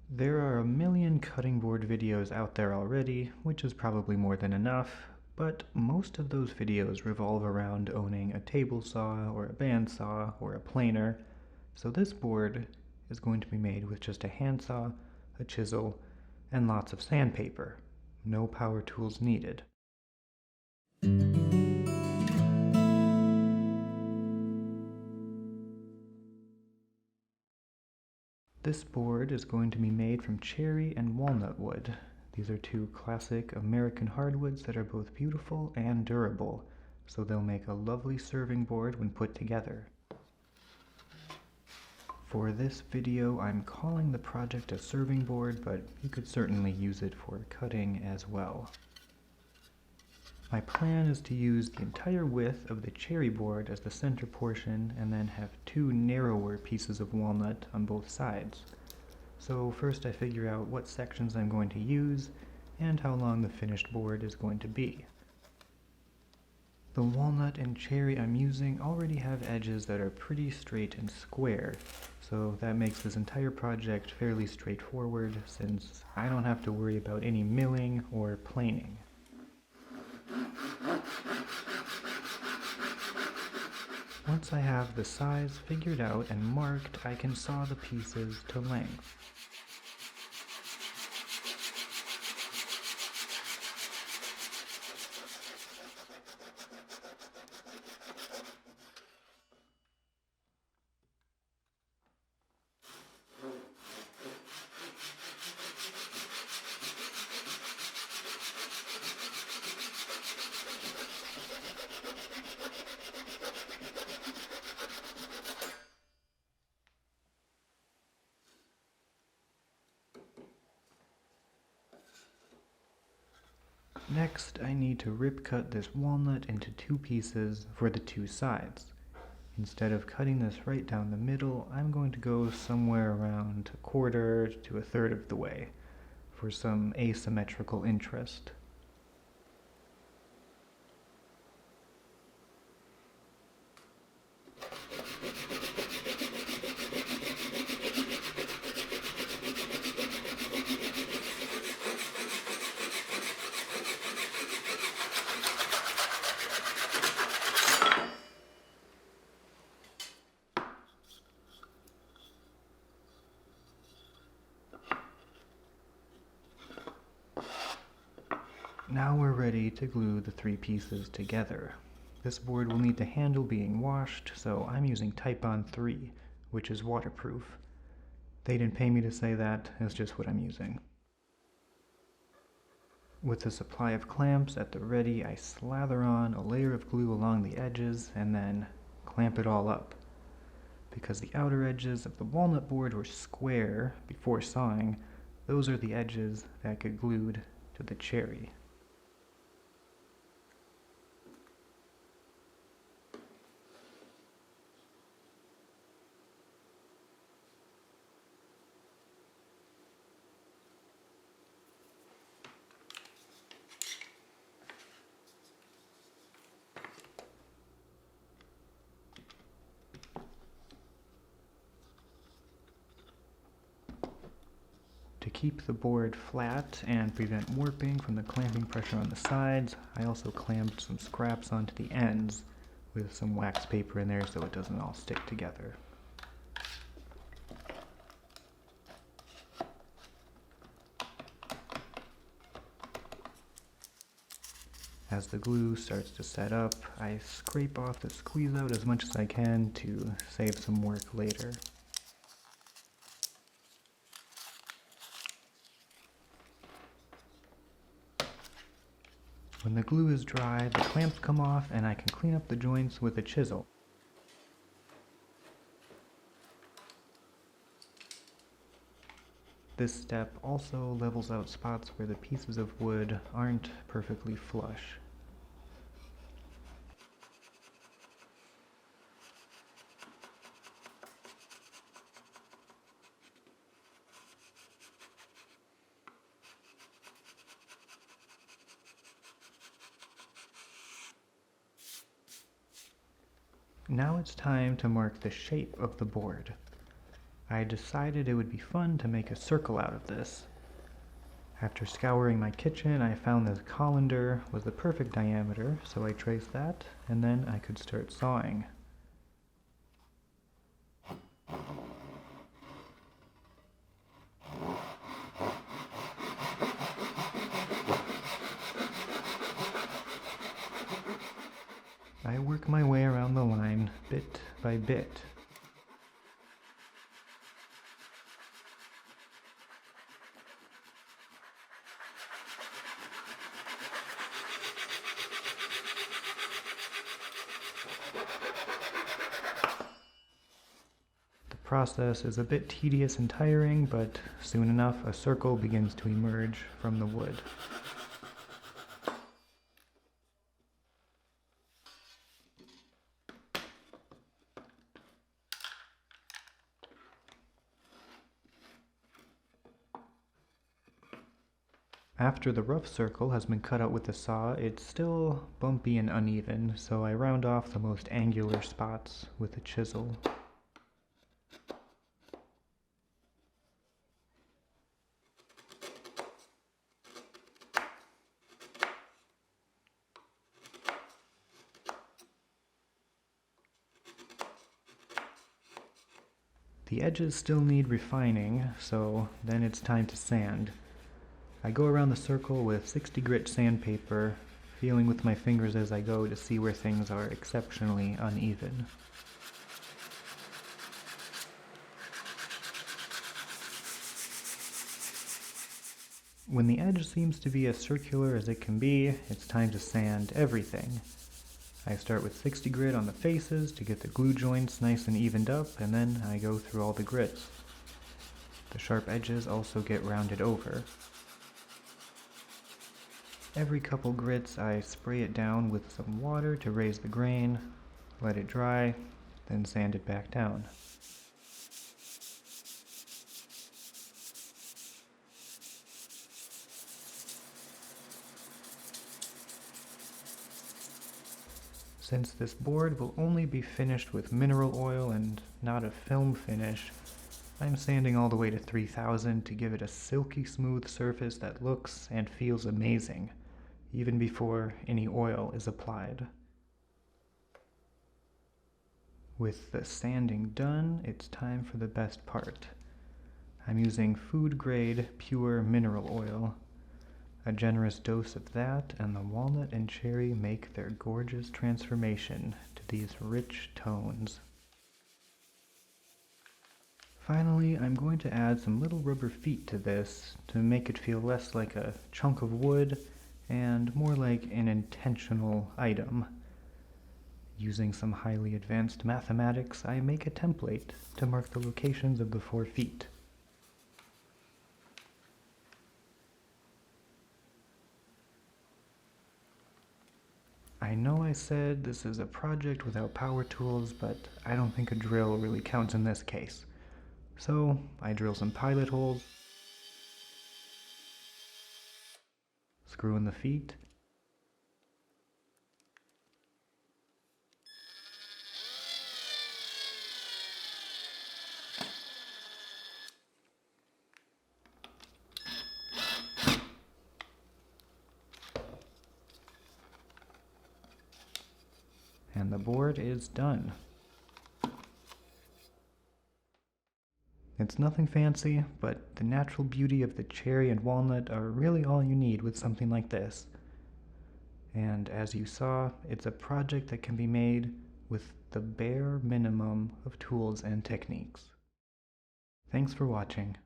There are a million cutting board videos out there already, which is probably more than enough, but most of those videos revolve around owning a table saw or a bandsaw or a planer, so this board is going to be made with just a handsaw, a chisel, and lots of sandpaper. No power tools needed. This board is going to be made from cherry and walnut wood. These are two classic American hardwoods that are both beautiful and durable, so they'll make a lovely serving board when put together. For this video, I'm calling the project a serving board, but you could certainly use it for cutting as well. My plan is to use the entire width of the cherry board as the center portion and then have two narrower pieces of walnut on both sides. So first I figure out what sections I'm going to use and how long the finished board is going to be. The walnut and cherry I'm using already have edges that are pretty straight and square, so that makes this entire project fairly straightforward since I don't have to worry about any milling or planing. Once I have the size figured out and marked, I can saw the pieces to length. Next, I need to rip cut this walnut into two pieces for the two sides. Instead of cutting this right down the middle, I'm going to go somewhere around a quarter to a third of the way for some asymmetrical interest. Now we're ready to glue the three pieces together. This board will need the handle being washed, so I'm using Type-On 3, which is waterproof. They didn't pay me to say that, it's just what I'm using. With a supply of clamps at the ready, I slather on a layer of glue along the edges and then clamp it all up. Because the outer edges of the walnut board were square before sawing, those are the edges that get glued to the cherry. To keep the board flat and prevent warping from the clamping pressure on the sides, I also clamped some scraps onto the ends with some wax paper in there so it doesn't all stick together. As the glue starts to set up, I scrape off the squeeze out as much as I can to save some work later. When the glue is dry, the clamps come off and I can clean up the joints with a chisel. This step also levels out spots where the pieces of wood aren't perfectly flush. Now it's time to mark the shape of the board. I decided it would be fun to make a circle out of this. After scouring my kitchen, I found this colander was the perfect diameter, so I traced that, and then I could start sawing. I work my way around the line, bit by bit. The process is a bit tedious and tiring, but soon enough a circle begins to emerge from the wood. After the rough circle has been cut out with the saw, it's still bumpy and uneven, so I round off the most angular spots with a chisel. The edges still need refining, so then it's time to sand. I go around the circle with 60 grit sandpaper, feeling with my fingers as I go to see where things are exceptionally uneven. When the edge seems to be as circular as it can be, it's time to sand everything. I start with 60 grit on the faces to get the glue joints nice and evened up, and then I go through all the grits. The sharp edges also get rounded over. Every couple grits I spray it down with some water to raise the grain, let it dry, then sand it back down. Since this board will only be finished with mineral oil and not a film finish, I'm sanding all the way to 3000 to give it a silky smooth surface that looks and feels amazing, even before any oil is applied. With the sanding done, it's time for the best part. I'm using food-grade pure mineral oil. A generous dose of that and the walnut and cherry make their gorgeous transformation to these rich tones. Finally, I'm going to add some little rubber feet to this to make it feel less like a chunk of wood and more like an intentional item. Using some highly advanced mathematics, I make a template to mark the locations of the 4 feet. I know I said this is a project without power tools, but I don't think a drill really counts in this case. So I drill some pilot holes, screw in the feet, and the board is done. It's nothing fancy, but the natural beauty of the cherry and walnut are really all you need with something like this. And as you saw, it's a project that can be made with the bare minimum of tools and techniques. Thanks for watching.